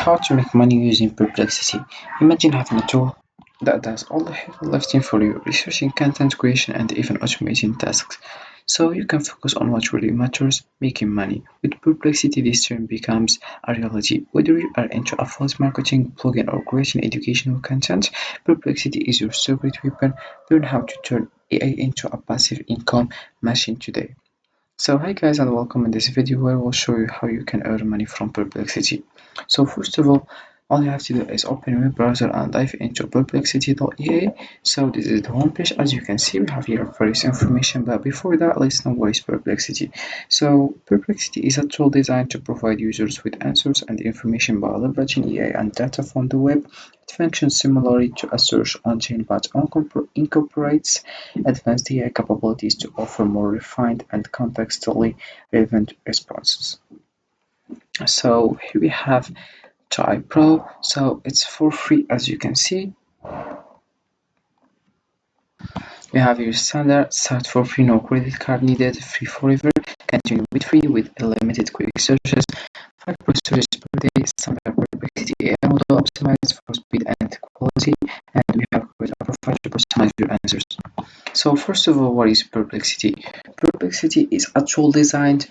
How to make money using Perplexity. Imagine having a tool that does all the heavy lifting for you, researching content creation and even automating tasks. So you can focus on what really matters, making money. With Perplexity, this dream becomes a reality. Whether you are into affiliate marketing, blogging, or creating educational content, Perplexity is your secret weapon. Learn how to turn AI into a passive income machine today. So hi guys and welcome in this video where we'll show you how you can earn money from Perplexity. So first of all you have to do is open a web browser and dive into perplexity.ea. So this is the homepage. As you can see, we have here various information, but before that, let's know what is Perplexity. So Perplexity is a tool designed to provide users with answers and information by leveraging AI and data from the web. It functions similarly to a search engine but incorporates advanced AI capabilities to offer more refined and contextually relevant responses. So here we have Try Pro, so it's for free. As you can see, we have your standard start for free, no credit card needed, free forever, continue with free with unlimited quick searches, 5 searches per day, standard Perplexity AI model optimized for speed and quality, and we have created a profile to personalize your answers. So first of all, what is Perplexity? Perplexity is a tool designed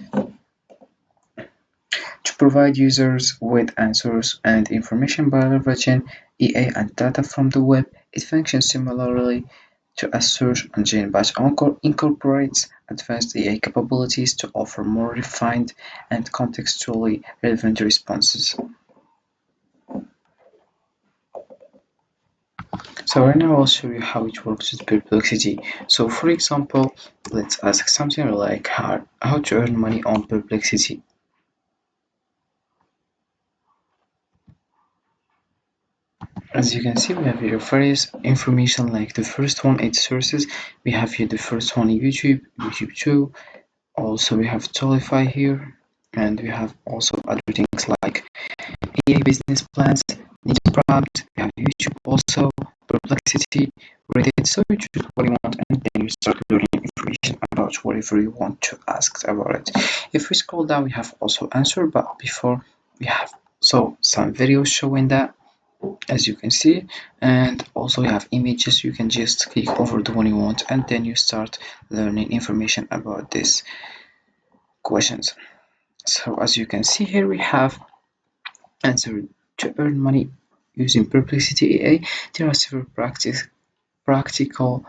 to provide users with answers and information by leveraging AI and data from the web. It functions similarly to a search engine but incorporates advanced AI capabilities to offer more refined and contextually relevant responses. So right now I'll show you how it works with Perplexity. So for example, let's ask something like how to earn money on Perplexity. As you can see, we have here various information, like the first one, it's sources. We have here the first one, YouTube 2. Also we have Tolify here, and we have also other things like AI business plans, niche prompt, we have YouTube also, Perplexity, Reddit. So you choose what you want and then you start learning information about whatever you want to ask about it. If we scroll down, we have also answer, but before we have some videos showing that, as you can see, and also you have images. You can just click over the one you want and then you start learning information about these questions. So as you can see here, we have answer to earn money using Perplexity AI. There are several practical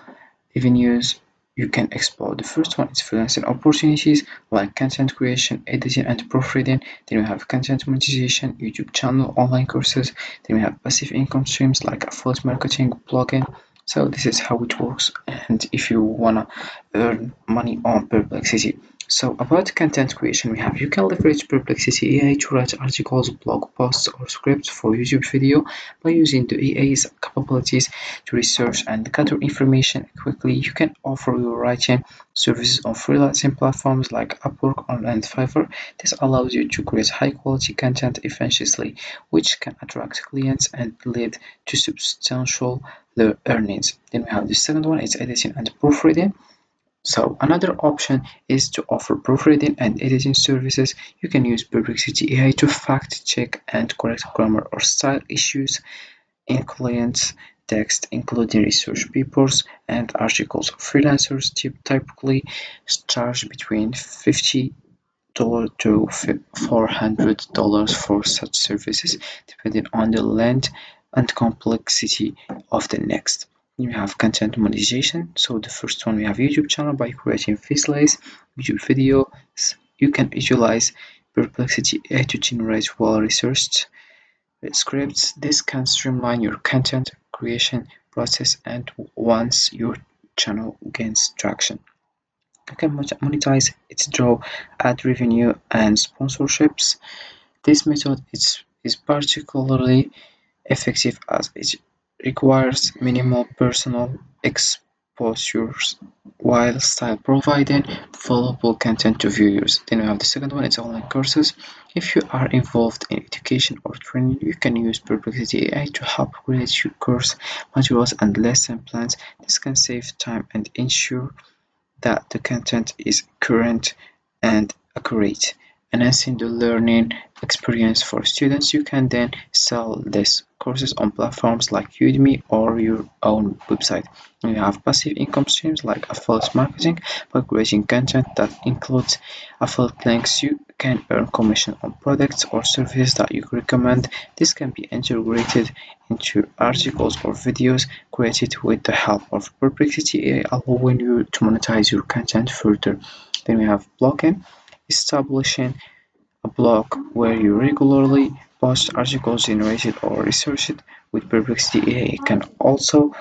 avenues you can explore. The first one is freelancing opportunities like content creation, editing, and proofreading. Then we have content monetization, YouTube channel, online courses. Then we have passive income streams like affiliate marketing, blogging. So this is how it works. And if you wanna earn money on Perplexity. So about content creation, we have you can leverage Perplexity AI to write articles, blog posts, or scripts for YouTube video by using the AI's capabilities to research and gather information quickly. You can offer your writing services on freelancing platforms like Upwork and Fiverr. This allows you to create high quality content efficiently, which can attract clients and lead to substantial earnings. Then we have the second one, it's editing and proofreading. So another option is to offer proofreading and editing services. You can use Perplexity AI to fact check and correct grammar or style issues in clients' text, including research papers and articles. Freelancers typically charge between $50 to $400 for such services, depending on the length and complexity of the next. You have content monetization. So the first one, we have YouTube channel. By creating faceless YouTube videos, you can utilize Perplexity AI to generate well-researched scripts. This can streamline your content creation process, and once your channel gains traction, you can monetize it through ad revenue and sponsorships. This method is particularly effective as it requires minimal personal exposures while still providing valuable content to viewers. Then we have the second one, it's online courses. If you are involved in education or training, you can use Perplexity AI to help create your course materials and lesson plans. This can save time and ensure that the content is current and accurate. enhancing the learning experience for students. You can then sell these courses on platforms like Udemy or your own website. And you have passive income streams like affiliate marketing. By creating content that includes affiliate links, you can earn commission on products or services that you recommend. This can be integrated into articles or videos created with the help of Perplexity AI, allowing you to monetize your content further. Then we have blogging, establishing a blog where you regularly post articles generated or researched with Perplexity AI can also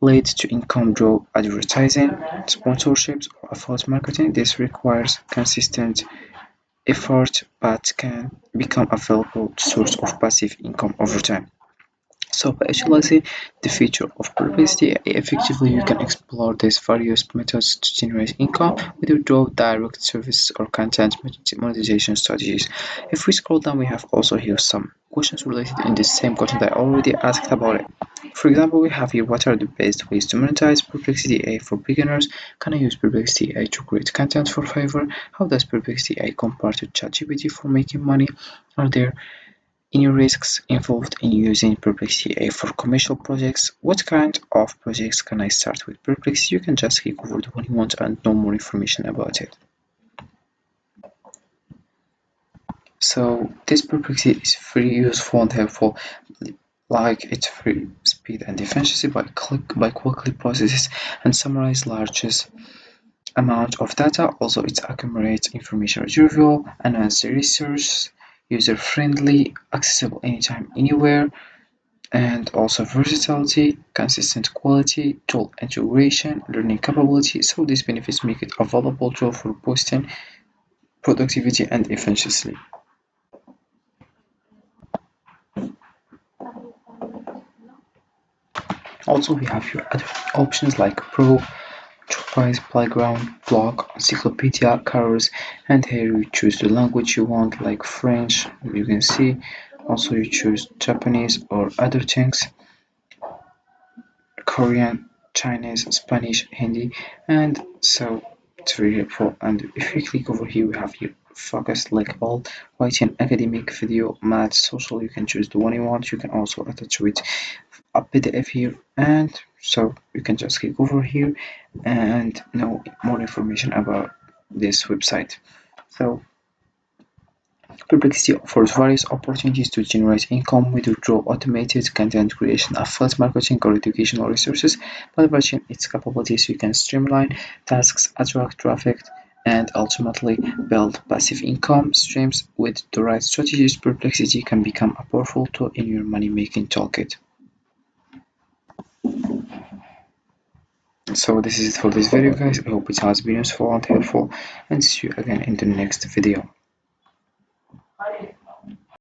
lead to income through advertising, sponsorships, or affiliate marketing. This requires consistent effort but can become a valuable source of passive income over time. So by utilizing the feature of Perplexity, effectively you can explore these various methods to generate income without direct service or content monetization strategies. If we scroll down, we have also here some questions related in the same content I already asked about it. For example, we have here what are the best ways to monetize Perplexity AI for beginners? Can I use Perplexity AI to create content for Fiverr? How does Perplexity AI compare to ChatGPT for making money? Are there any risks involved in using Perplexity AI for commercial projects? What kind of projects can I start with Perplexity? You can just click over the one you want and know more information about it. So this Perplexity is very useful and helpful. Like its free speed and efficiency by quickly processes and summarize largest amount of data. Also, it accumulates information retrieval, enhanced research, user-friendly, accessible anytime, anywhere, and also versatility, consistent quality, tool integration, learning capability. So these benefits make it a valuable tool for boosting productivity and efficiency. Also, we have your other options like Pro, Choice, Playground, Blog, Encyclopedia, Carousel, and here you choose the language you want, like French. You can see. Also, you choose Japanese or other things. Korean, Chinese, Spanish, Hindi, and so it's very helpful. And if you click over here, we have here focus like all writing, academic, video, math, social. You can choose the one you want. You can also attach with a PDF here, and so you can just click over here and know more information about this website. So Perplexity offers various opportunities to generate income whether through automated content creation, affiliate marketing, or educational resources. By leveraging its capabilities, you can streamline tasks, attract traffic, and ultimately build passive income streams. With the right strategies, Perplexity can become a powerful tool in your money-making toolkit. So this is it for this video, guys. I hope it has been useful and helpful, and see you again in the next video.